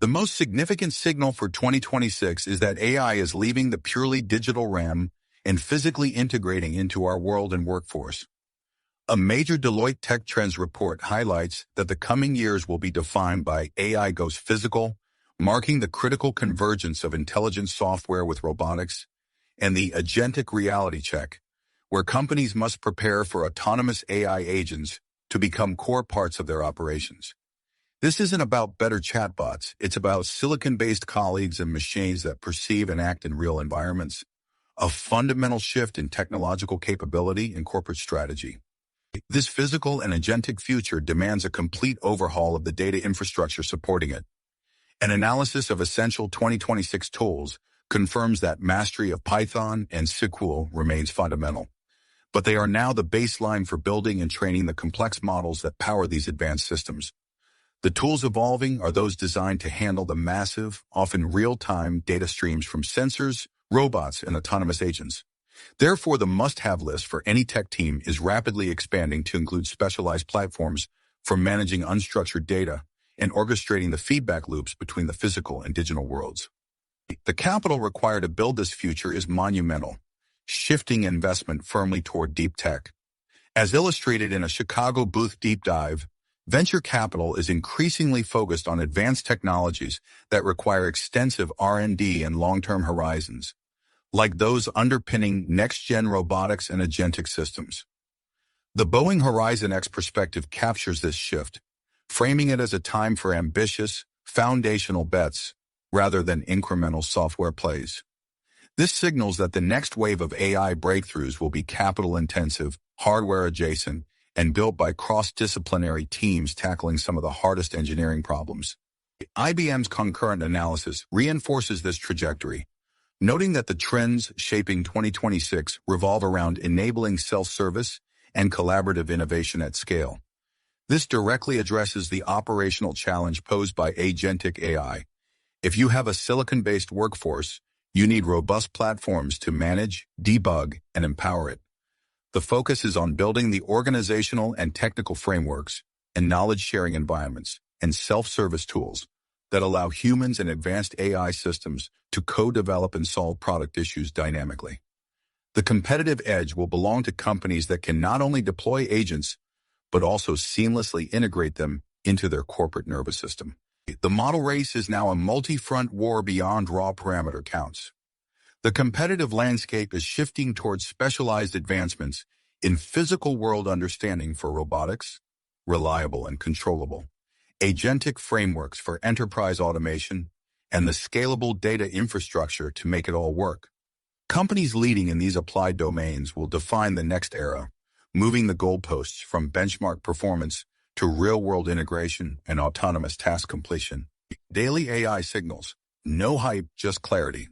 The most significant signal for 2026 is that AI is leaving the purely digital realm and physically integrating into our world and workforce. A major Deloitte Tech Trends report highlights that the coming years will be defined by AI goes physical, marking the critical convergence of intelligent software with robotics, and the agentic reality check, where companies must prepare for autonomous AI agents to become core parts of their operations. This isn't about better chatbots, it's about silicon-based colleagues and machines that perceive and act in real environments, a fundamental shift in technological capability and corporate strategy. This physical and agentic future demands a complete overhaul of the data infrastructure supporting it. An analysis of essential 2026 tools confirms that mastery of Python and SQL remains fundamental, but they are now the baseline for building and training the complex models that power these advanced systems. The tools evolving are those designed to handle the massive, often real-time data streams from sensors, robots, and autonomous agents. Therefore, the must-have list for any tech team is rapidly expanding to include specialized platforms for managing unstructured data and orchestrating the feedback loops between the physical and digital worlds. The capital required to build this future is monumental, shifting investment firmly toward deep tech. As illustrated in a Chicago Booth deep dive, venture capital is increasingly focused on advanced technologies that require extensive R&D and long-term horizons, like those underpinning next-gen robotics and agentic systems. The Boeing Horizon X perspective captures this shift, framing it as a time for ambitious, foundational bets rather than incremental software plays. This signals that the next wave of AI breakthroughs will be capital-intensive, hardware-adjacent, and built by cross-disciplinary teams tackling some of the hardest engineering problems. IBM's concurrent analysis reinforces this trajectory, noting that the trends shaping 2026 revolve around enabling self-service and collaborative innovation at scale. This directly addresses the operational challenge posed by agentic AI. If you have a silicon-based workforce, you need robust platforms to manage, debug, and empower it. The focus is on building the organizational and technical frameworks and knowledge-sharing environments and self-service tools that allow humans and advanced AI systems to co-develop and solve product issues dynamically. The competitive edge will belong to companies that can not only deploy agents, but also seamlessly integrate them into their corporate nervous system. The model race is now a multi-front war beyond raw parameter counts. The competitive landscape is shifting towards specialized advancements in physical world understanding for robotics, reliable and controllable, agentic frameworks for enterprise automation, and the scalable data infrastructure to make it all work. Companies leading in these applied domains will define the next era, moving the goalposts from benchmark performance to real-world integration and autonomous task completion. Daily AI signals, no hype, just clarity.